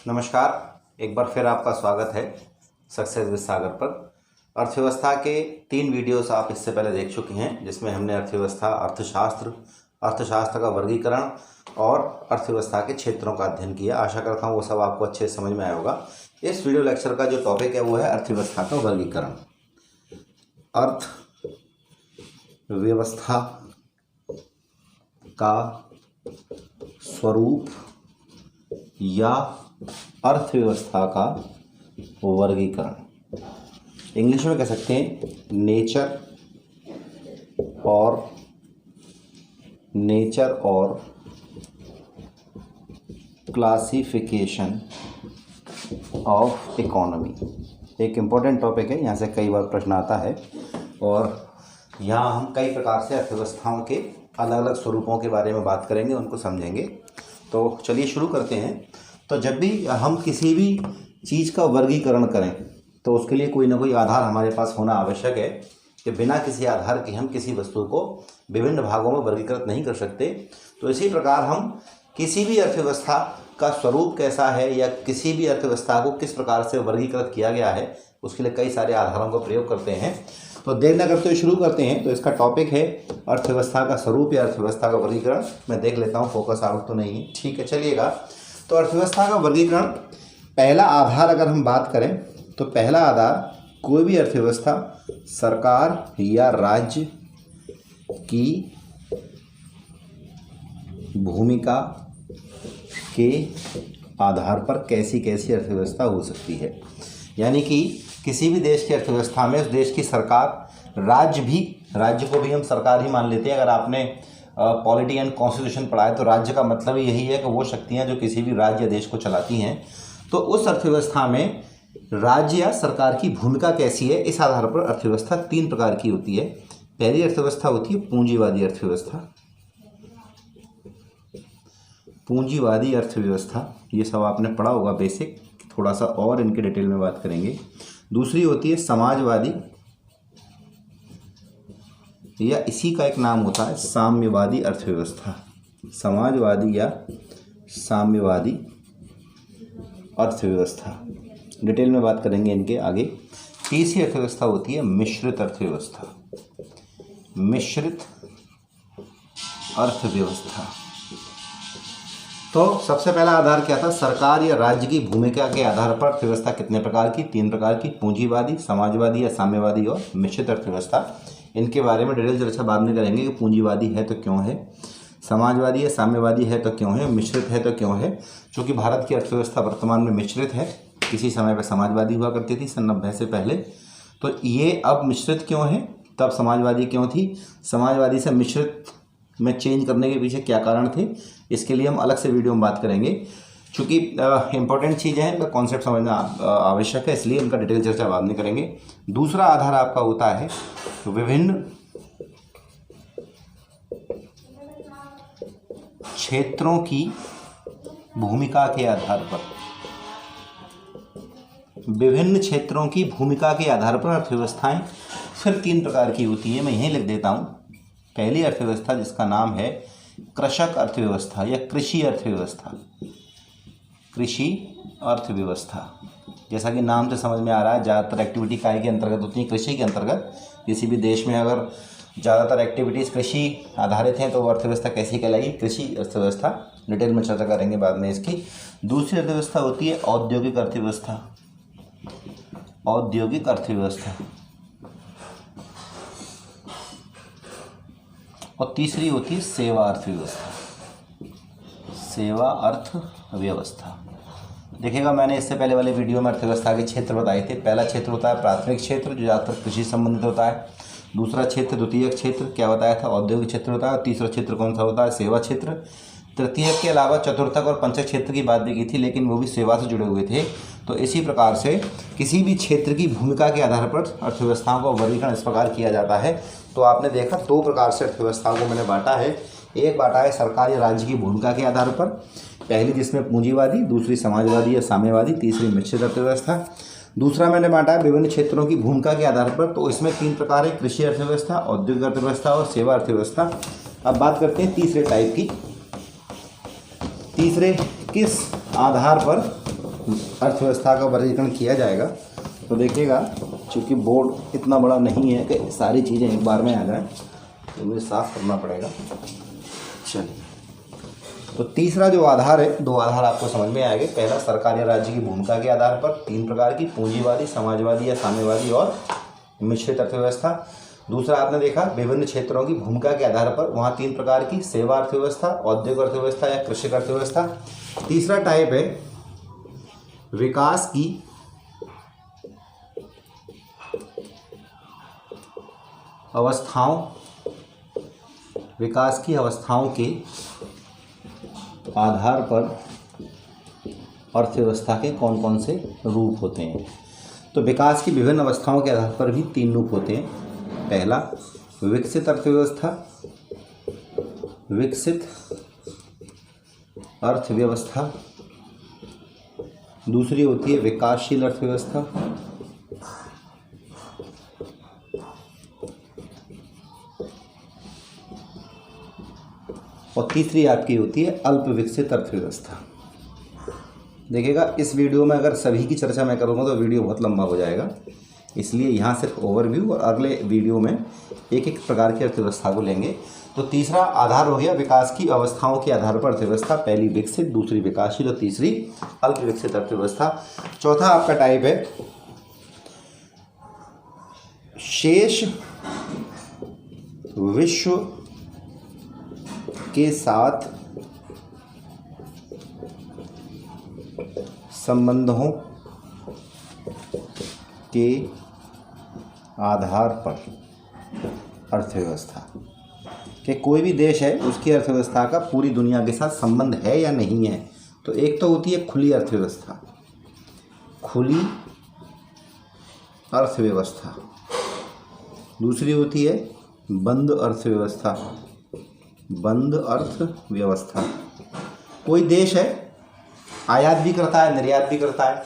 नमस्कार, एक बार फिर आपका स्वागत है सक्सेस विद सागर पर। अर्थव्यवस्था के 3 वीडियोस आप इससे पहले देख चुके हैं, जिसमें हमने अर्थव्यवस्था, अर्थशास्त्र का वर्गीकरण और अर्थव्यवस्था के क्षेत्रों का अध्ययन किया। आशा करता हूँ वो सब आपको अच्छे से समझ में आया होगा। इस वीडियो लेक्चर का जो टॉपिक है वो है अर्थव्यवस्था का वर्गीकरण। अर्थव्यवस्था का स्वरूप या अर्थव्यवस्था का वर्गीकरण, इंग्लिश में कह सकते हैं नेचर और क्लासिफिकेशन ऑफ इकोनॉमी। एक इम्पोर्टेंट टॉपिक है, यहाँ से कई बार प्रश्न आता है और यहाँ हम कई प्रकार से अर्थव्यवस्थाओं के अलग अलग स्वरूपों के बारे में बात करेंगे, उनको समझेंगे। तो चलिए शुरू करते हैं। तो जब भी हम किसी भी चीज़ का वर्गीकरण करें तो उसके लिए कोई ना कोई आधार हमारे पास होना आवश्यक है कि बिना किसी आधार के हम किसी वस्तु को विभिन्न भागों में वर्गीकृत नहीं कर सकते। तो इसी प्रकार हम किसी भी अर्थव्यवस्था का स्वरूप कैसा है या किसी भी अर्थव्यवस्था को किस प्रकार से वर्गीकृत किया गया है, उसके लिए कई सारे आधारों का प्रयोग करते हैं। तो देर न करते हुए शुरू करते हैं। तो इसका टॉपिक है अर्थव्यवस्था का स्वरूप या अर्थव्यवस्था का वर्गीकरण। मैं देख लेता हूँ फोकस आउट तो नहीं है, ठीक है, चलिएगा। तो अर्थव्यवस्था का वर्गीकरण, पहला आधार अगर हम बात करें तो पहला आधार, कोई भी अर्थव्यवस्था सरकार या राज्य की भूमिका के आधार पर कैसी कैसी अर्थव्यवस्था हो सकती है। यानी कि किसी भी देश की अर्थव्यवस्था में उस देश की सरकार, राज्य को भी हम सरकार ही मान लेते हैं। अगर आपने पॉलिटी एंड कॉन्स्टिट्यूशन पढ़ा है तो राज्य का मतलब यही है कि वो शक्तियां जो किसी भी राज्य या देश को चलाती हैं। तो उस अर्थव्यवस्था में राज्य या सरकार की भूमिका कैसी है, इस आधार पर अर्थव्यवस्था 3 प्रकार की होती है। पहली अर्थव्यवस्था होती है पूंजीवादी अर्थव्यवस्था। पूंजीवादी अर्थव्यवस्था, ये सब आपने पढ़ा होगा बेसिक, थोड़ा सा और इनके डिटेल में बात करेंगे। दूसरी होती है समाजवादी, या इसी का एक नाम होता है साम्यवादी अर्थव्यवस्था। समाजवादी या साम्यवादी अर्थव्यवस्था, डिटेल में बात करेंगे इनके आगे। तीसरी अर्थव्यवस्था होती है मिश्रित अर्थव्यवस्था। मिश्रित अर्थव्यवस्था, तो सबसे पहला आधार क्या था, सरकार या राज्य की भूमिका के आधार पर अर्थव्यवस्था कितने प्रकार की, 3 प्रकार की, पूंजीवादी, समाजवादी या साम्यवादी और मिश्रित अर्थव्यवस्था। इनके बारे में डिटेल चर्चा बाद में करेंगे कि पूंजीवादी है तो क्यों है, समाजवादी या साम्यवादी है तो क्यों है, मिश्रित है तो क्यों है। चूँकि भारत की अर्थव्यवस्था वर्तमान में मिश्रित है, किसी समय पर समाजवादी हुआ करती थी सन 90 से पहले, तो ये अब मिश्रित क्यों है, तब समाजवादी क्यों थी, समाजवादी से मिश्रित में चेंज करने के पीछे क्या कारण थे, इसके लिए हम अलग से वीडियो में बात करेंगे। चूँकि इंपॉर्टेंट चीज़ें हैं, इनका कॉन्सेप्ट समझना आवश्यक है, इसलिए इनका डिटेल चर्चा बाद में करेंगे। दूसरा आधार आपका होता है विभिन्न क्षेत्रों की भूमिका के आधार पर। विभिन्न क्षेत्रों की भूमिका के आधार पर अर्थव्यवस्थाएं फिर 3 प्रकार की होती है, मैं यहीं लिख देता हूँ। पहली अर्थव्यवस्था जिसका नाम है कृषक अर्थव्यवस्था या कृषि अर्थव्यवस्था। कृषि अर्थव्यवस्था, जैसा कि नाम से समझ में आ रहा है, ज़्यादातर एक्टिविटी काय के अंतर्गत होती है, कृषि के अंतर्गत। किसी भी देश में अगर ज़्यादातर एक्टिविटीज़ कृषि आधारित हैं तो वो अर्थव्यवस्था कैसी कहलाएगी, कृषि अर्थव्यवस्था। डिटेल में चर्चा करेंगे बाद में इसकी। दूसरी अर्थव्यवस्था होती है औद्योगिक अर्थव्यवस्था। औद्योगिक अर्थव्यवस्था, और तीसरी होती है सेवा अर्थव्यवस्था। सेवा अर्थव्यवस्था, देखिएगा मैंने इससे पहले वाले वीडियो में अर्थव्यवस्था के क्षेत्र बताए थे। पहला क्षेत्र होता है प्राथमिक क्षेत्र, जो ज़्यादातर कृषि संबंधित होता है। दूसरा क्षेत्र, द्वितीयक क्षेत्र क्या बताया था, औद्योगिक क्षेत्र होता है। तीसरा क्षेत्र कौन सा होता है, सेवा क्षेत्र। तृतीयक के अलावा चतुर्थक और पंचक क्षेत्र की बात भी की थी, लेकिन वो भी सेवा से जुड़े हुए थे। तो इसी प्रकार से किसी भी क्षेत्र की भूमिका के आधार पर अर्थव्यवस्थाओं का वर्गीकरण इस प्रकार किया जाता है। तो आपने देखा 2 प्रकार से अर्थव्यवस्थाओं को मैंने बांटा है। एक बांटा है सरकार या राज्य की भूमिका के आधार पर, पहली जिसमें पूंजीवादी, दूसरी समाजवादी या साम्यवादी, तीसरी मिश्रित अर्थव्यवस्था। दूसरा मैंने बांटा है विभिन्न क्षेत्रों की भूमिका के आधार पर, तो इसमें 3 प्रकार है, कृषि अर्थव्यवस्था, औद्योगिक अर्थव्यवस्था और सेवा अर्थव्यवस्था। अब बात करते हैं तीसरे टाइप की। तीसरे किस आधार पर अर्थव्यवस्था का वर्गीकरण किया जाएगा तो देखिएगा, चूँकि बोर्ड इतना बड़ा नहीं है कि सारी चीज़ें एक बार में आ जाएं, तो मुझे साफ करना पड़ेगा। चलिए, तो तीसरा जो आधार है, दो आधार आपको समझ में आएंगे। पहला, सरकार या राज्य की भूमिका के आधार पर 3 प्रकार की, पूंजीवादी, समाजवादी या साम्यवादी और मिश्रित अर्थव्यवस्था। दूसरा आपने देखा, विभिन्न क्षेत्रों की भूमिका के आधार पर, वहाँ 3 प्रकार की, सेवा अर्थव्यवस्था, औद्योगिक अर्थव्यवस्था या कृषि अर्थव्यवस्था। तीसरा टाइप है विकास की अवस्थाओं के आधार पर अर्थव्यवस्था के कौन कौन से रूप होते हैं। तो विकास की विभिन्न अवस्थाओं के आधार पर भी 3 रूप होते हैं। पहला, विकसित अर्थव्यवस्था, दूसरी होती है विकासशील अर्थव्यवस्था, और तीसरी आपकी होती है अल्प विकसित अर्थव्यवस्था। देखिएगा, इस वीडियो में अगर सभी की चर्चा मैं करूँगा तो वीडियो बहुत लंबा हो जाएगा, इसलिए यहाँ सिर्फ ओवरव्यू, और अगले वीडियो में एक एक प्रकार की अर्थव्यवस्था को लेंगे। तो तीसरा आधार हो गया विकास की अवस्थाओं के आधार पर अर्थव्यवस्था, पहली विकसित, दूसरी विकासशील और तीसरी अल्प विकसित अर्थव्यवस्था। चौथा आपका टाइप है शेष विश्व के साथ संबंधों के आधार पर अर्थव्यवस्था, कि कोई भी देश है उसकी अर्थव्यवस्था का पूरी दुनिया के साथ संबंध है या नहीं है। तो एक तो होती है खुली अर्थव्यवस्था, दूसरी होती है बंद अर्थव्यवस्था। कोई देश है आयात भी करता है, निर्यात भी करता है,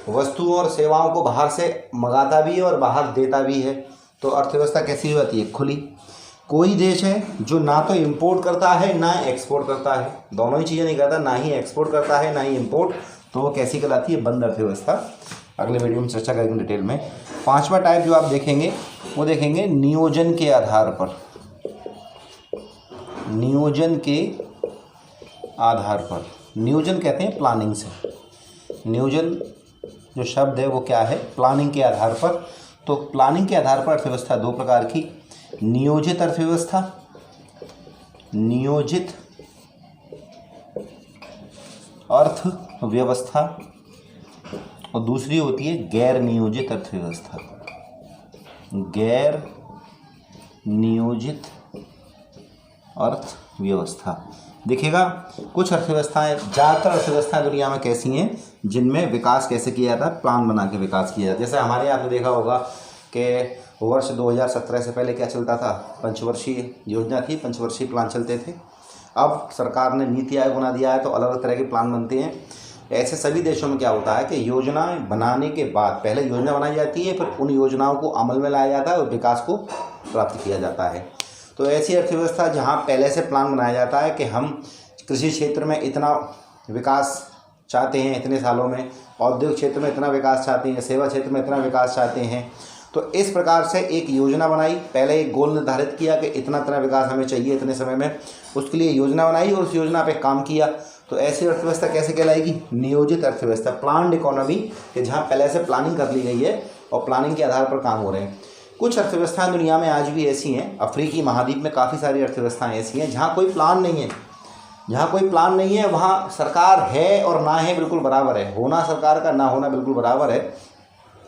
वस्तुओं और सेवाओं को बाहर से मंगाता भी है और बाहर देता भी है, तो अर्थव्यवस्था कैसी होती है? खुली। कोई देश है जो ना तो इंपोर्ट करता है ना एक्सपोर्ट करता है, दोनों ही चीज़ें नहीं करता, ना ही एक्सपोर्ट करता है ना ही इंपोर्ट, तो वो कैसी कहलाती है? बंद अर्थव्यवस्था। अगले वीडियो में चर्चा करेंगे डिटेल में। पांचवा टाइप जो आप देखेंगे वो देखेंगे नियोजन के आधार पर, नियोजन कहते हैं प्लानिंग से। नियोजन जो शब्द है वो क्या है? प्लानिंग के आधार पर। तो प्लानिंग के आधार पर अर्थव्यवस्था 2 प्रकार की, नियोजित अर्थव्यवस्था, और दूसरी होती है गैर नियोजित अर्थव्यवस्था। देखिएगा, कुछ अर्थव्यवस्थाएं, ज़्यादातर अर्थव्यवस्थाएं दुनिया में कैसी हैं जिनमें विकास कैसे किया जाता है? प्लान बना के विकास किया जाता है। जैसे हमारे यहाँ आपने देखा होगा कि वर्ष 2017 से पहले क्या चलता था? पंचवर्षीय योजना थी, पंचवर्षीय प्लान चलते थे। अब सरकार ने नीति आयोग बना दिया है तो अलग अलग तरह के प्लान बनते हैं। ऐसे सभी देशों में क्या होता है कि योजनाएं बनाने के बाद पहले योजना बनाई जाती है, फिर उन योजनाओं को अमल में लाया जाता है और विकास को प्राप्त किया जाता है। तो ऐसी अर्थव्यवस्था जहाँ पहले से प्लान बनाया जाता है कि हम कृषि क्षेत्र में इतना विकास चाहते हैं इतने सालों में, औद्योगिक क्षेत्र में इतना विकास चाहते हैं, सेवा क्षेत्र में इतना विकास चाहते हैं, तो इस प्रकार से एक योजना बनाई, पहले एक गोल निर्धारित किया कि इतना विकास हमें चाहिए इतने समय में, उसके लिए योजना बनाई और उस योजना पे काम किया। तो ऐसी अर्थव्यवस्था कैसे कहलाएगी? नियोजित अर्थव्यवस्था, प्लान्ड इकोनॉमी, कि जहाँ पहले से प्लानिंग कर ली गई है और प्लानिंग के आधार पर काम हो रहे हैं। कुछ अर्थव्यवस्थाएं दुनिया में आज भी ऐसी हैं, अफ्रीकी महाद्वीप में काफ़ी सारी अर्थव्यवस्थाएं ऐसी हैं जहाँ कोई प्लान नहीं है, वहाँ सरकार है और ना है बिल्कुल बराबर है, होना सरकार का ना होना बिल्कुल बराबर है।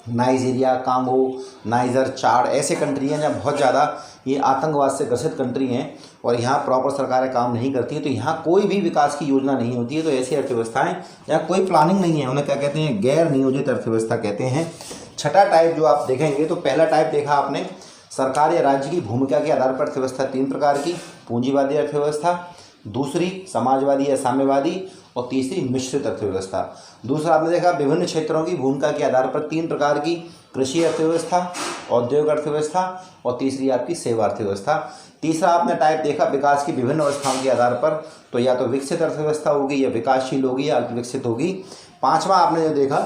नाइजीरिया, कांगो, नाइजर, चाड ऐसे कंट्री हैं जहाँ बहुत ज़्यादा ये आतंकवाद से ग्रसित कंट्री हैं और यहाँ प्रॉपर सरकारें काम नहीं करती हैं, तो यहाँ कोई भी विकास की योजना नहीं होती है। तो ऐसी अर्थव्यवस्थाएं जहाँ कोई प्लानिंग नहीं है उन्हें क्या कहते हैं? गैर नियोजित अर्थव्यवस्था कहते हैं। छठा टाइप जो आप देखेंगे, तो पहला टाइप देखा आपने, सरकार या राज्य की भूमिका के आधार पर अर्थव्यवस्था 3 प्रकार की, पूंजीवादी अर्थव्यवस्था, दूसरी समाजवादी या साम्यवादी, और तीसरी मिश्रित अर्थव्यवस्था। दूसरा आपने देखा विभिन्न क्षेत्रों की भूमिका के आधार पर 3 प्रकार की, कृषि अर्थव्यवस्था, औद्योगिक अर्थव्यवस्था और तीसरी आपकी सेवा अर्थव्यवस्था। तीसरा आपने टाइप देखा विकास की विभिन्न अवस्थाओं के आधार पर, तो या तो विकसित अर्थव्यवस्था होगी या विकासशील होगी या अल्पविकसित होगी। पांचवा आपने जो देखा,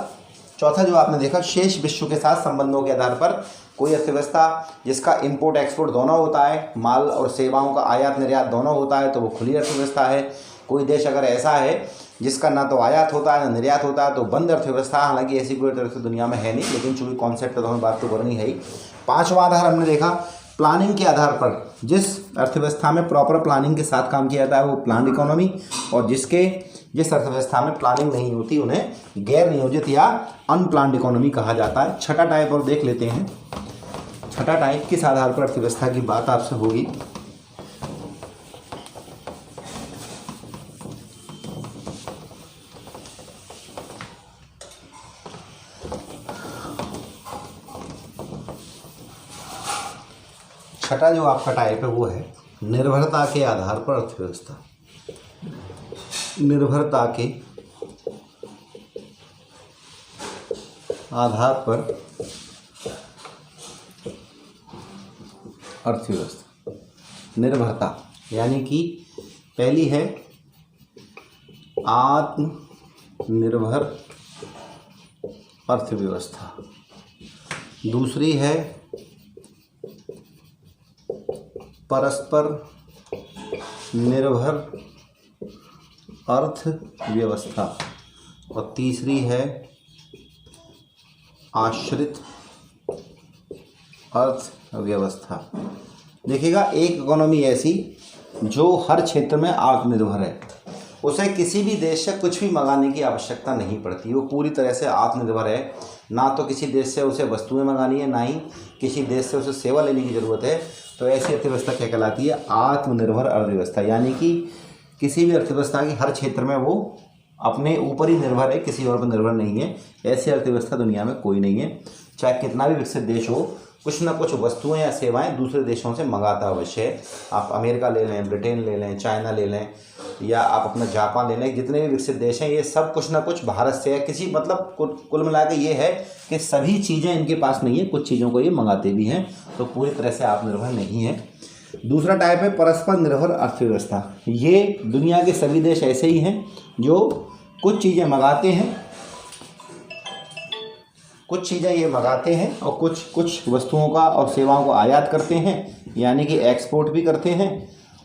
चौथा जो आपने देखा शेष विश्व के साथ संबंधों के आधार पर, कोई अर्थव्यवस्था जिसका इंपोर्ट एक्सपोर्ट दोनों होता है, माल और सेवाओं का आयात निर्यात दोनों होता है, तो वो खुली अर्थव्यवस्था है। कोई देश अगर ऐसा है जिसका ना तो आयात होता है ना निर्यात होता है, तो बंद अर्थव्यवस्था। हालांकि ऐसी कोई अर्थव्यवस्था दुनिया में है नहीं, लेकिन चूंकि कॉन्सेप्ट तो हमें बात तो करनी है ही। पांचवा आधार हमने देखा प्लानिंग के आधार पर, जिस अर्थव्यवस्था में प्रॉपर प्लानिंग के साथ काम किया जाता है वो प्लान्ड इकोनॉमी, और जिस अर्थव्यवस्था में प्लानिंग नहीं होती उन्हें गैर नियोजित या अनप्लान्ड इकोनॉमी कहा जाता है। छठा टाइप और देख लेते हैं। छठा टाइप किस आधार पर अर्थव्यवस्था की बात आपसे होगी। छठा जो आपका टाइप है वो है निर्भरता के आधार पर अर्थव्यवस्था। निर्भरता के आधार पर अर्थव्यवस्था। निर्भरता यानी कि पहली है आत्मनिर्भर अर्थव्यवस्था, दूसरी है परस्पर निर्भर अर्थव्यवस्था, और तीसरी है आश्रित अर्थव्यवस्था। देखिएगा, एक इकोनॉमी ऐसी जो हर क्षेत्र में आत्मनिर्भर है, उसे किसी भी देश से कुछ भी मंगाने की आवश्यकता नहीं पड़ती, वो पूरी तरह से आत्मनिर्भर है। ना तो किसी देश से उसे वस्तुएं मंगानी है, ना ही किसी देश से उसे सेवा लेने की ज़रूरत है। तो ऐसी अर्थव्यवस्था क्या कहलाती है? आत्मनिर्भर अर्थव्यवस्था। यानी कि किसी भी अर्थव्यवस्था के हर क्षेत्र में वो अपने ऊपर ही निर्भर है, किसी और पर निर्भर नहीं है। ऐसी अर्थव्यवस्था दुनिया में कोई नहीं है। चाहे कितना भी विकसित देश हो, कुछ ना कुछ वस्तुएं या सेवाएं दूसरे देशों से मंगाता अवश्य है। आप अमेरिका ले लें, ब्रिटेन ले लें, चाइना ले लें, या आप अपना जापान ले लें, जितने भी विकसित देश हैं ये सब कुछ ना कुछ भारत से है। किसी मतलब कुल मिला के ये है कि सभी चीज़ें इनके पास नहीं है, कुछ चीज़ों को ये मंगाते भी हैं, तो पूरी तरह से आत्मनिर्भर नहीं है। दूसरा टाइप है परस्पर निर्भर अर्थव्यवस्था। ये दुनिया के सभी देश ऐसे ही हैं जो कुछ चीज़ें मंगाते हैं, कुछ चीज़ें ये मंगाते हैं और कुछ वस्तुओं का और सेवाओं को आयात करते हैं, यानी कि एक्सपोर्ट भी करते हैं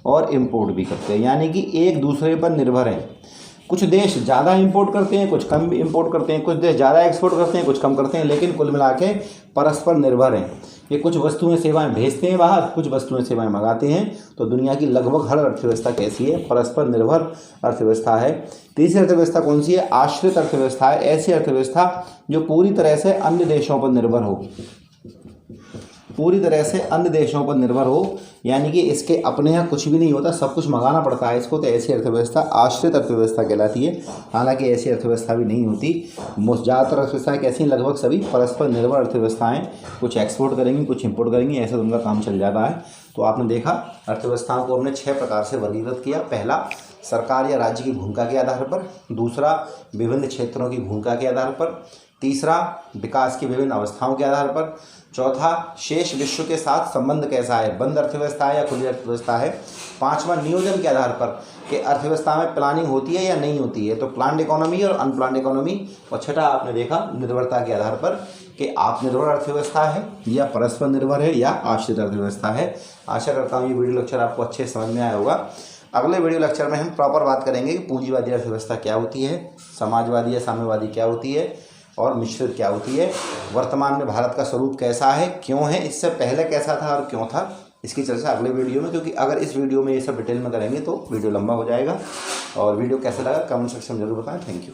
और इंपोर्ट भी करते हैं, यानी कि एक दूसरे पर निर्भर हैं। कुछ देश ज़्यादा इंपोर्ट करते हैं, कुछ कम इंपोर्ट करते हैं, कुछ देश ज़्यादा एक्सपोर्ट करते हैं, कुछ कम करते हैं, लेकिन कुल मिला के परस्पर निर्भर हैं। ये कुछ वस्तुएं सेवाएं भेजते हैं बाहर, कुछ वस्तुएं सेवाएं मंगाते हैं। तो दुनिया की लगभग हर अर्थव्यवस्था कैसी है? परस्पर निर्भर अर्थव्यवस्था है। तीसरी अर्थव्यवस्था कौन सी है? आश्रित अर्थव्यवस्था है। ऐसी अर्थव्यवस्था जो पूरी तरह से अन्य देशों पर निर्भर हो, पूरी तरह से अन्य देशों पर निर्भर हो, यानी कि इसके अपने यहाँ कुछ भी नहीं होता, सब कुछ मंगाना पड़ता है इसको। तो ऐसी अर्थव्यवस्था आश्रित अर्थव्यवस्था कहलाती है। हालांकि ऐसी अर्थव्यवस्था भी नहीं होती। ज़्यादातर अर्थव्यवस्थाएं कैसी हैं? लगभग सभी परस्पर निर्भर अर्थव्यवस्थाएं, कुछ एक्सपोर्ट करेंगी, कुछ इंपोर्ट करेंगी, ऐसा उनका काम चल जाता है। तो आपने देखा अर्थव्यवस्थाओं को हमने 6 प्रकार से वर्गीकृत किया। पहला, सरकार या राज्य की भूमिका के आधार पर। दूसरा, विभिन्न क्षेत्रों की भूमिका के आधार पर। तीसरा, विकास की विभिन्न अवस्थाओं के आधार पर। चौथा, शेष विश्व के साथ संबंध कैसा है? बंद अर्थव्यवस्था है या खुली अर्थव्यवस्था है? पांचवा, नियोजन के आधार पर कि अर्थव्यवस्था में प्लानिंग होती है या नहीं होती है, तो प्लान्ड इकोनॉमी और अनप्लान्ड इकोनॉमी। और छठा आपने देखा निर्भरता के आधार पर कि आत्मनिर्भर अर्थव्यवस्था है या परस्पर निर्भर है या आश्रित अर्थव्यवस्था है। आशा करता हूँ ये वीडियो लेक्चर आपको अच्छे समझ में आया होगा। अगले वीडियो लेक्चर में हम प्रॉपर बात करेंगे कि पूंजीवादी अर्थव्यवस्था क्या होती है, समाजवादी या साम्यवादी क्या होती है, और मिश्रित क्या होती है, वर्तमान में भारत का स्वरूप कैसा है, क्यों है, इससे पहले कैसा था और क्यों था, इसकी चर्चा अगले वीडियो में। क्योंकि अगर इस वीडियो में ये सब डिटेल में करेंगे तो वीडियो लंबा हो जाएगा। और वीडियो कैसा लगा कमेंट सेक्शन में जरूर बताएं। Thank you.